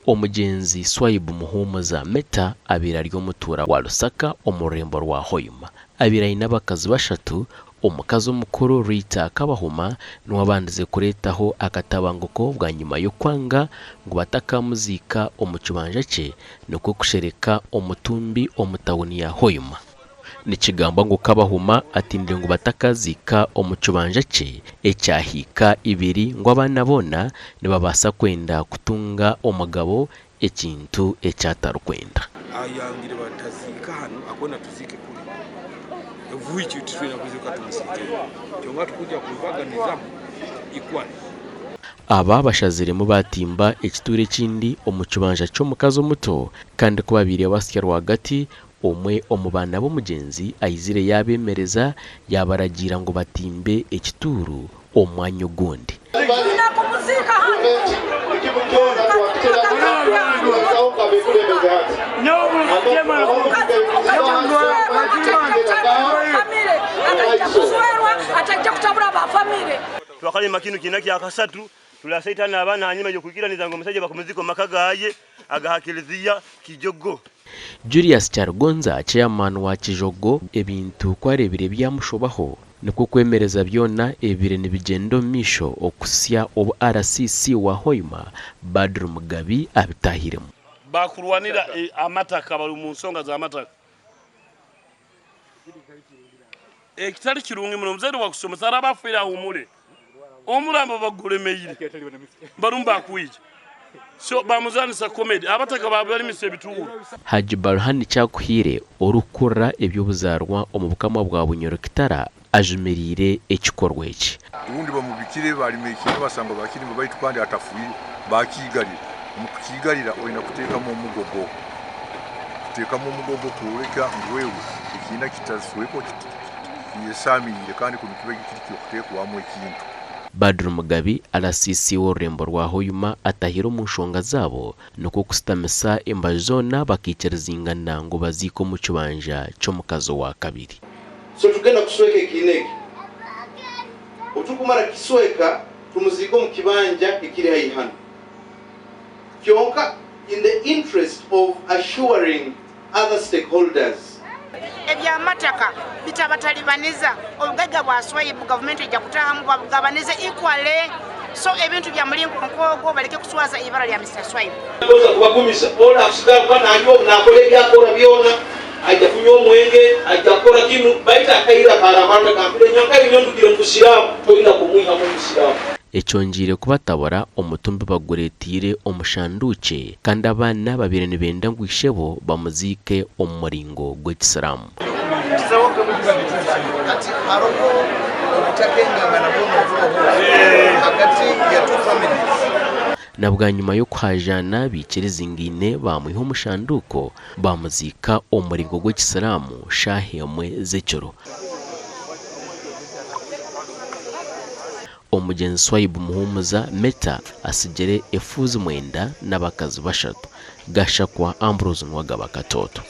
Omugenzi Swaibu Muhumuza Meta abira ry'omutura wa Lusaka omurembo rwa Hoima abira inabakazi bashatu omukazi omukuru Rita Kabahuma n'wabandize kuretaho akatabanguko bwa nyuma yo kwanga ngo batakamuzika omukibanja cye nuko kushereka omutumbi omutawuni ya Hoima nikigamba ngo Kabahuma atinde ngo batakazika omukibanja cye ecyahika ibiri ngo abana bona nibabasa kwenda kutunga omugabo ekintu ekyatarukwenda ayangire batazika hano akona tuzike kuri vuichi tutwena kuzika tumusite cyonga tukujya kubaganiza ikwani aba bashaziremu batimba ekiture kindi omukibanja cyo mukazo muto kandi ko babiri basya rwagati omwe omubana b'omugenzi ayizire yabemereza yabaragira ngo batimbe ekituru omwanya ogundi twakali makinu kinaki akasatu tulasaitana abana hanyuma yo kugiraniza ngo musaje bakomeziko makagaye agahakiriziya kijogo Julius Chargonza chairman wa Kijogo ebintu kwarebire byamushobaho niko kwemereza byona ebire nibigendo misho okusya obu RCC wa Hoima Badru Mugabi abitahiremu bakurwanira amataka bari mu nsonga za amataka kitari kirungi muno muzeri wa kusoma sarabafira humure omurambo baguremeyire barumba kuije so bamuzanisa comedy abataka babari mise ebituuru Haji Barhani cyakuhire orukura ebyobuzarwa omubukama bwa bunyorokitara ajumerire ekikorwa eki ubundi bamubikire bari mekire basanga bakiri mu bayitu kandi atafuye bakigarira mu kukigarira oyina kutekamo umugogo kureka ngwewe ikina kitasuweko yesamire kandi kubikibe kiti kutekwa mu ikintu Badru Mugabi RCC w'orurembo rwa Hoima atahira mu nshonga zabo nuko kusitamisa embazona bakicerezingana ngo baziko mu kibanja cyo mukazo wa kabiri so tugenda kusweka ikinege utukumara kisweka tumuziko mu kibanja ikiri hayihana kyonka in the interest of assuring other stakeholders ebya mataka bitabatalibaniza omugaiga bwa Swaibu government ejja kutahamu bagabanize equally so ebintu bya mulingo nkogo baleke kuswaza ibara lya Mr. Swaibu koza kubakumisa ola afsika bana ayo nakole byakora byona ajja kunyo omwenge ajja kora kinu baita akaira karamanda kampire nyonka binyondukire musiramu toina kumwiha mu musiramu ecyongire kubatabara omutumbi baguretire omushanduke kandi abana babiri nibenda ngwishebo bamuzike omuringo gw'ekisiramu ati aroko utakenga na bono hagati ya two families na bwa nyuma yo kwajana bikirezingine bamwiho omushanduko bamuzika omuringo gw'ekisiramu shahemwe z'ekiro Omugenzi Swaibu Muhumuza Meta asigere efuzi mwenda n'abakazi bashatu gashakwa Ambrose Nwagaba Katoto